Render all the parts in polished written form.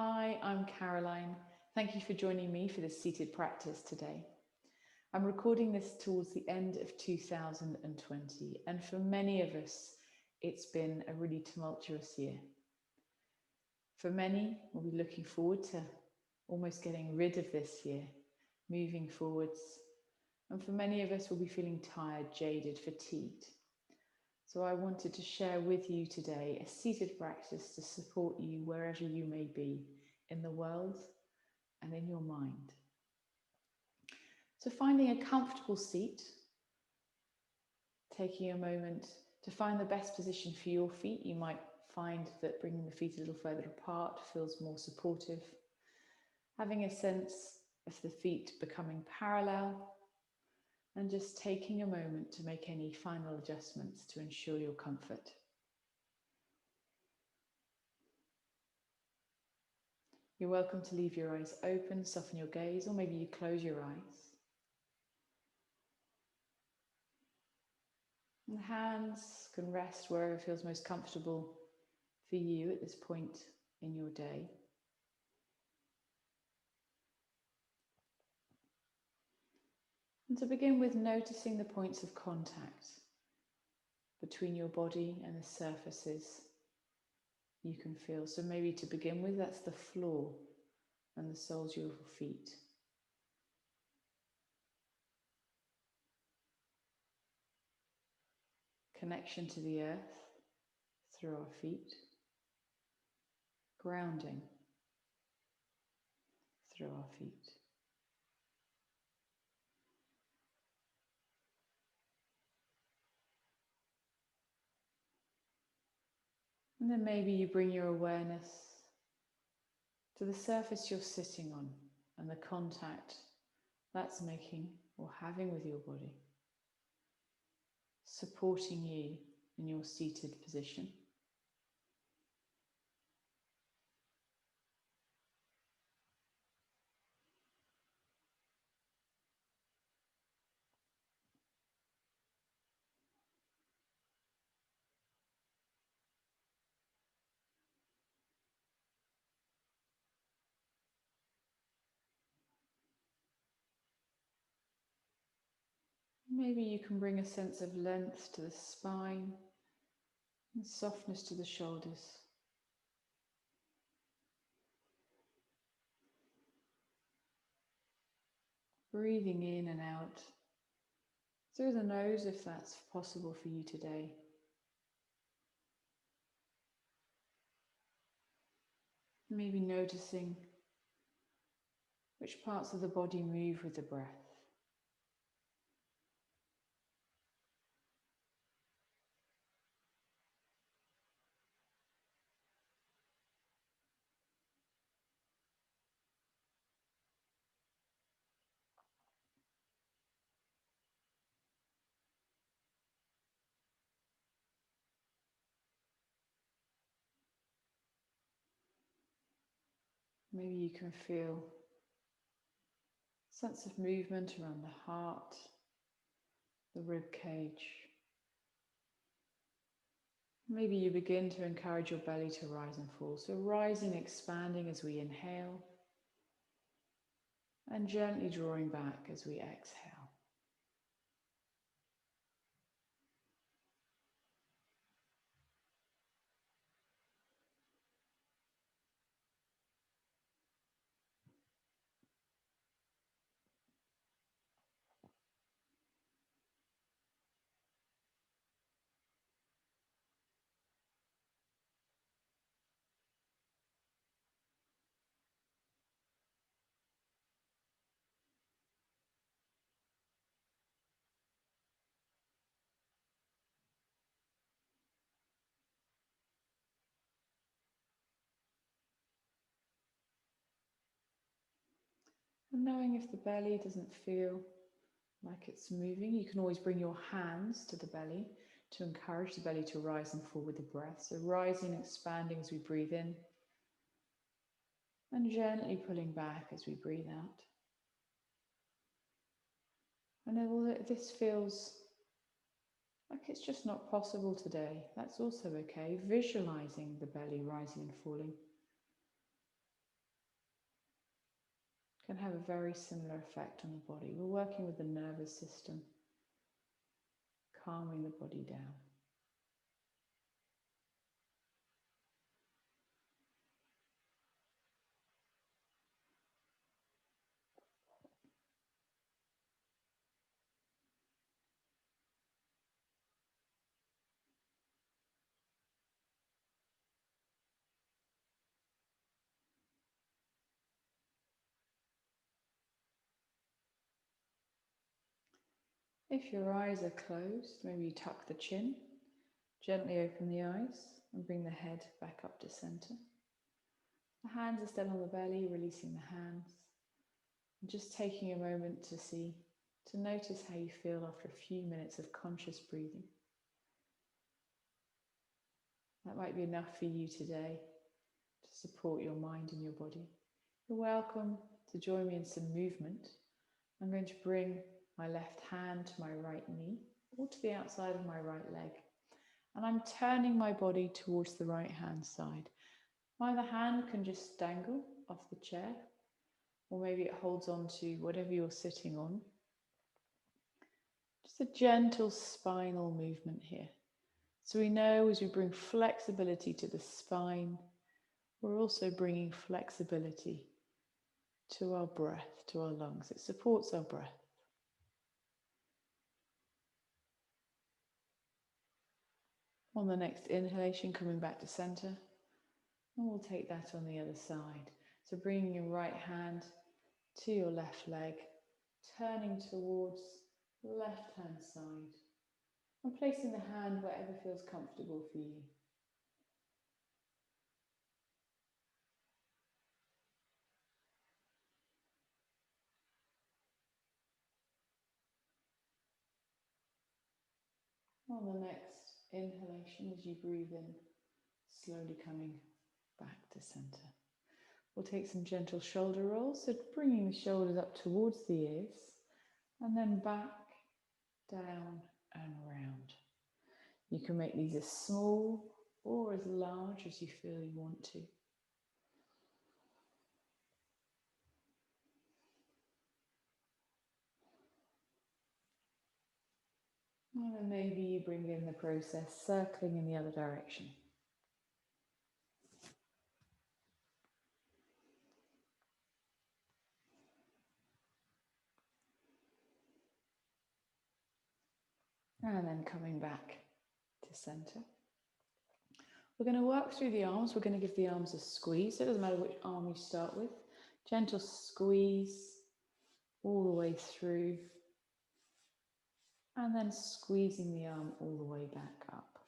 Hi, I'm Caroline. Thank you for joining me for this seated practice today. I'm recording this towards the end of 2020, and for many of us, it's been a really tumultuous year. For many, we'll be looking forward to almost getting rid of this year, moving forwards. And for many of us, we'll be feeling tired, jaded, fatigued. So I wanted to share with you today a seated practice to support you wherever you may be in the world and in your mind. So finding a comfortable seat, taking a moment to find the best position for your feet. You might find that bringing the feet a little further apart feels more supportive. Having a sense of the feet becoming parallel, and just taking a moment to make any final adjustments to ensure your comfort. You're welcome to leave your eyes open, soften your gaze, or maybe you close your eyes. And the hands can rest wherever feels most comfortable for you at this point in your day. And to begin with, noticing the points of contact between your body and the surfaces you can feel. So maybe to begin with, that's the floor and the soles of your feet. Connection to the earth through our feet. Grounding through our feet. And then maybe you bring your awareness to the surface you're sitting on and the contact that's making or having with your body, supporting you in your seated position. Maybe you can bring a sense of length to the spine and softness to the shoulders. Breathing in and out through the nose if that's possible for you today. Maybe noticing which parts of the body move with the breath. Maybe you can feel a sense of movement around the heart, the rib cage. Maybe you begin to encourage your belly to rise and fall. So rising, expanding as we inhale, and gently drawing back as we exhale. And knowing if the belly doesn't feel like it's moving, you can always bring your hands to the belly to encourage the belly to rise and fall with the breath. So rising and expanding as we breathe in, and gently pulling back as we breathe out. And although this feels like it's just not possible today, that's also okay. Visualizing the belly rising and falling can have a very similar effect on the body. We're working with the nervous system, calming the body down. If your eyes are closed, maybe you tuck the chin, gently open the eyes and bring the head back up to center. The hands are still on the belly, releasing the hands. And just taking a moment to notice how you feel after a few minutes of conscious breathing. That might be enough for you today to support your mind and your body. You're welcome to join me in some movement. I'm going to bring my left hand to my right knee or to the outside of my right leg. And I'm turning my body towards the right hand side. Either hand can just dangle off the chair, or maybe it holds on to whatever you're sitting on. Just a gentle spinal movement here. So we know as we bring flexibility to the spine, we're also bringing flexibility to our breath, to our lungs. It supports our breath. On the next inhalation, coming back to center, and we'll take that on the other side. So bringing your right hand to your left leg, turning towards the left hand side, and placing the hand wherever feels comfortable for you. On the next inhalation, as you breathe in, slowly coming back to center. We'll take some gentle shoulder rolls, so bringing the shoulders up towards the ears, and then back, down and round. You can make these as small or as large as you feel you want to. And then maybe you bring in the process, circling in the other direction. And then coming back to center. We're going to work through the arms. We're going to give the arms a squeeze. So it doesn't matter which arm you start with. Gentle squeeze all the way through. And then squeezing the arm all the way back up.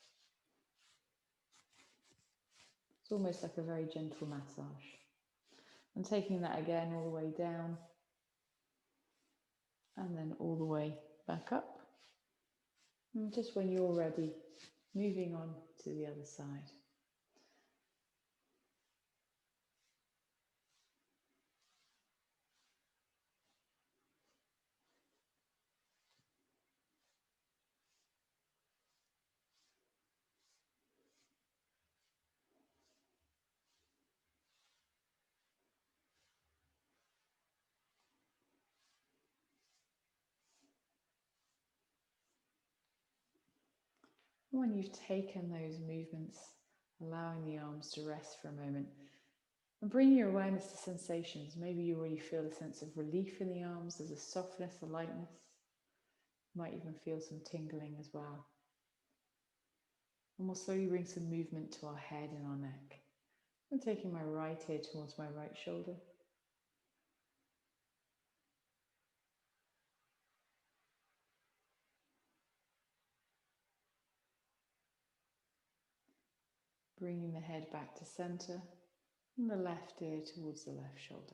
It's almost like a very gentle massage. And taking that again all the way down. And then all the way back up. And just when you're ready, moving on to the other side. When you've taken those movements, allowing the arms to rest for a moment, and bring your awareness to sensations. Maybe you already feel a sense of relief in the arms. There's a softness, a lightness. You might even feel some tingling as well. And we'll slowly bring some movement to our head and our neck. I'm taking my right ear towards my right shoulder. Bringing the head back to center. And the left ear towards the left shoulder.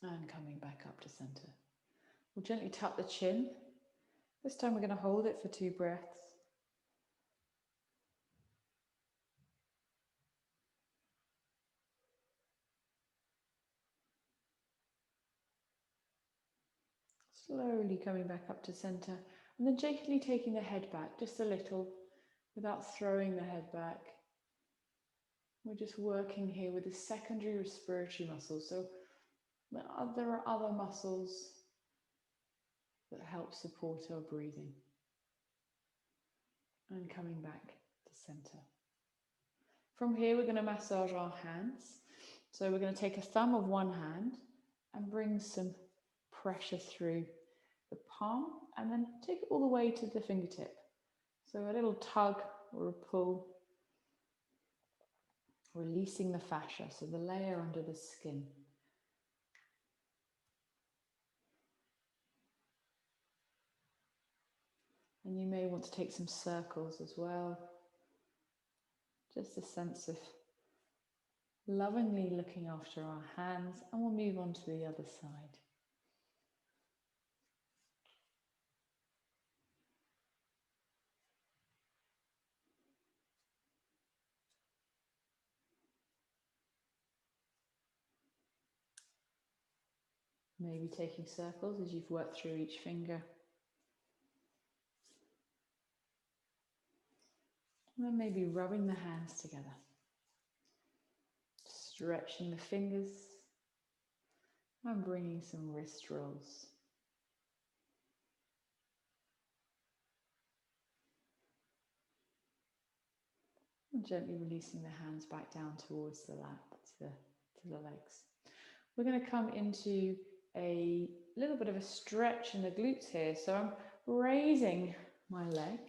And coming back up to center. We'll gently tuck the chin. This time we're going to hold it for 2 breaths. Slowly coming back up to center. And then gently taking the head back just a little without throwing the head back. We're just working here with the secondary respiratory muscles. So there are other muscles that help support our breathing. And coming back to center. From here, we're going to massage our hands. So we're going to take a thumb of one hand and bring some pressure through the palm and then take it all the way to the fingertip. So a little tug or a pull, releasing the fascia, so the layer under the skin. And you may want to take some circles as well. Just a sense of lovingly looking after our hands, and we'll move on to the other side. Maybe taking circles as you've worked through each finger. And then maybe rubbing the hands together. Stretching the fingers and bringing some wrist rolls. And gently releasing the hands back down towards the lap, to the legs. We're going to come into a little bit of a stretch in the glutes here. So I'm raising my leg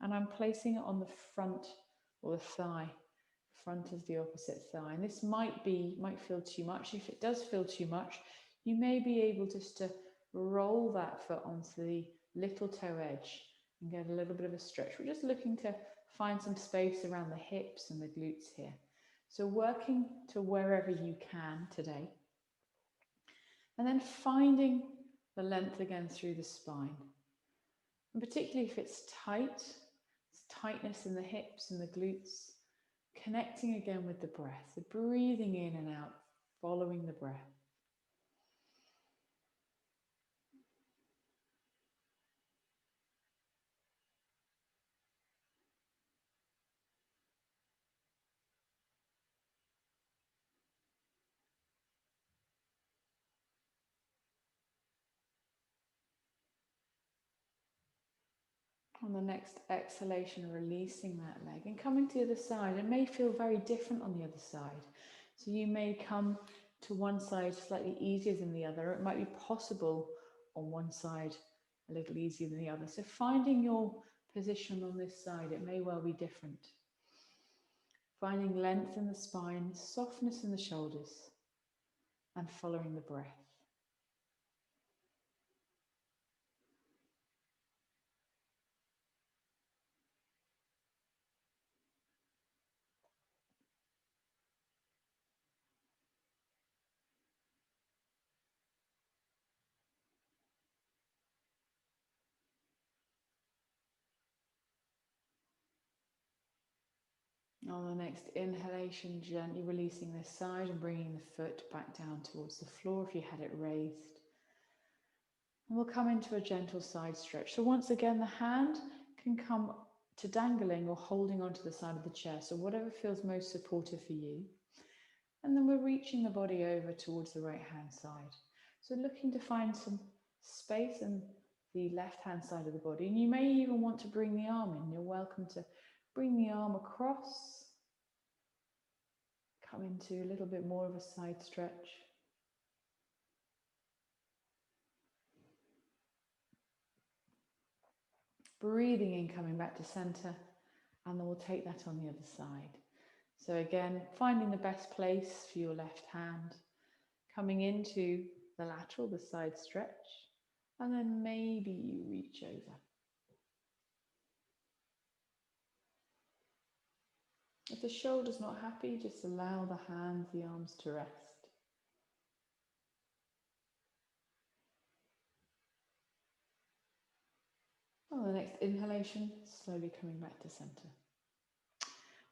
and I'm placing it on the front or the thigh. Front is the opposite thigh. And this might feel too much. If it does feel too much, you may be able just to roll that foot onto the little toe edge and get a little bit of a stretch. We're just looking to find some space around the hips and the glutes here. So working to wherever you can today. And then finding the length again through the spine. And particularly if it's tight, it's tightness in the hips and the glutes, connecting again with the breath, so breathing in and out, following the breath. On the next exhalation, releasing that leg and coming to the other side. It may feel very different on the other side. So you may come to one side slightly easier than the other. It might be possible on one side a little easier than the other. So finding your position on this side, it may well be different. Finding length in the spine, softness in the shoulders, and following the breath. On the next inhalation, gently releasing this side and bringing the foot back down towards the floor if you had it raised. And we'll come into a gentle side stretch. So once again, the hand can come to dangling or holding onto the side of the chair. So whatever feels most supportive for you. And then we're reaching the body over towards the right hand side. So looking to find some space in the left hand side of the body. And you may even want to bring the arm in. You're welcome to bring the arm across. Come into a little bit more of a side stretch. Breathing in, coming back to center, and then we'll take that on the other side. So again, finding the best place for your left hand, coming into the lateral, the side stretch, and then maybe you reach over. If the shoulder's not happy, just allow the hands, the arms to rest. On the next inhalation, slowly coming back to center.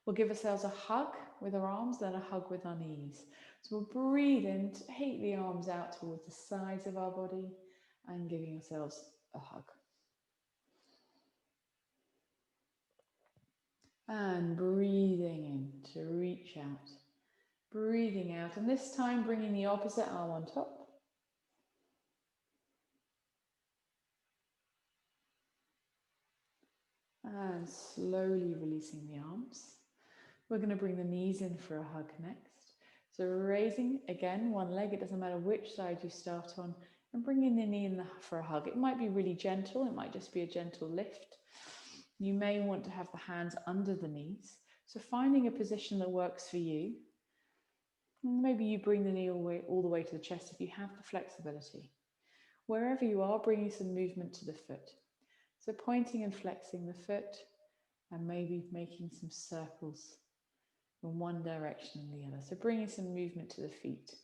We'll give ourselves a hug with our arms, then a hug with our knees. So we'll breathe in, take the arms out towards the sides of our body and giving ourselves a hug. And breathing in to reach out. Breathing out, and this time bringing the opposite arm on top. And slowly releasing the arms. We're going to bring the knees in for a hug next. So raising, again, one leg, it doesn't matter which side you start on, and bringing the knee in for a hug. It might be really gentle, it might just be a gentle lift. You may want to have the hands under the knees. So finding a position that works for you. Maybe you bring the knee all the way to the chest if you have the flexibility. Wherever you are, bringing some movement to the foot. So pointing and flexing the foot, and maybe making some circles in one direction and the other. So bringing some movement to the feet.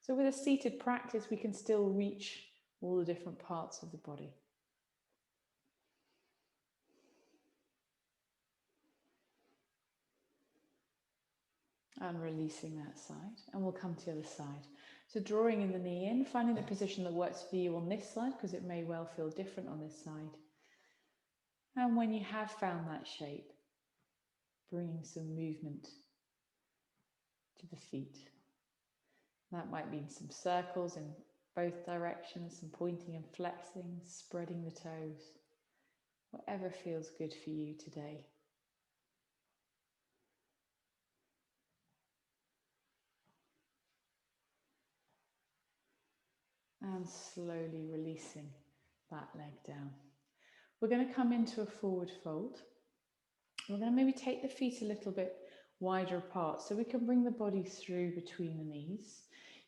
So with a seated practice, we can still reach all the different parts of the body. And releasing that side, and we'll come to the other side. So drawing in the knee in, finding the position that works for you on this side, because it may well feel different on this side. And when you have found that shape, bringing some movement to the feet. That might mean some circles in both directions, some pointing and flexing, spreading the toes, whatever feels good for you today. And slowly releasing that leg down. We're going to come into a forward fold. We're going to maybe take the feet a little bit wider apart so we can bring the body through between the knees.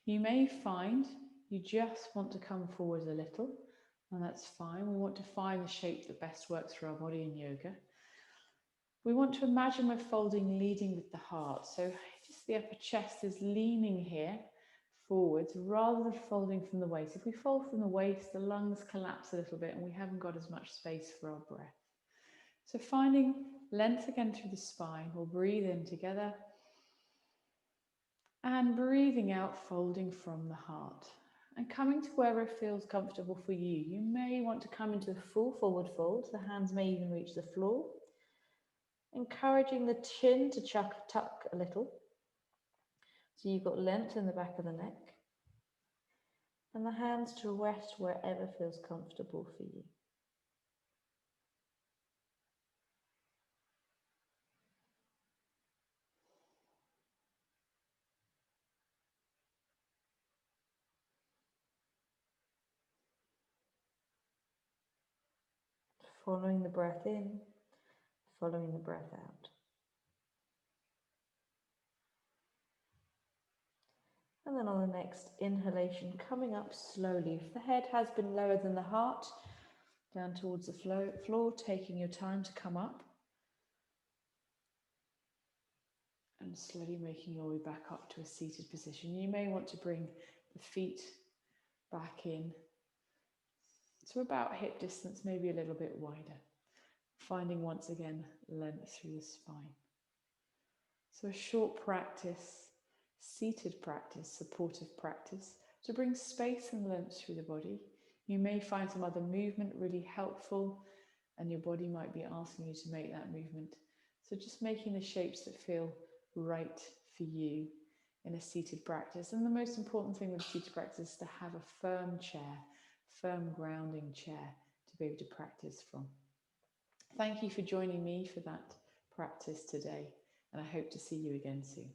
You may find you just want to come forward a little, and that's fine. We want to find the shape that best works for our body in yoga. We want to imagine we're folding, leading with the heart. So just the upper chest is leaning here forwards rather than folding from the waist. If we fold from the waist, the lungs collapse a little bit and we haven't got as much space for our breath. So finding length again through the spine. We'll breathe in together and breathing out, folding from the heart and coming to wherever it feels comfortable for you. You may want to come into a full forward fold. The hands may even reach the floor. Encouraging the chin to tuck a little. So you've got length in the back of the neck. And the hands to rest wherever feels comfortable for you. Following the breath in, following the breath out. And then on the next inhalation, coming up slowly. If the head has been lower than the heart, down towards the floor, taking your time to come up. And slowly making your way back up to a seated position. You may want to bring the feet back in to about hip distance, maybe a little bit wider. Finding once again length through the spine. So a short practice, seated practice, supportive practice to bring space and length through the body. You may find some other movement really helpful and your body might be asking you to make that movement. So just making the shapes that feel right for you in a seated practice. And the most important thing with seated practice is to have a firm chair, firm grounding chair to be able to practice from. Thank you for joining me for that practice today, and I hope to see you again soon.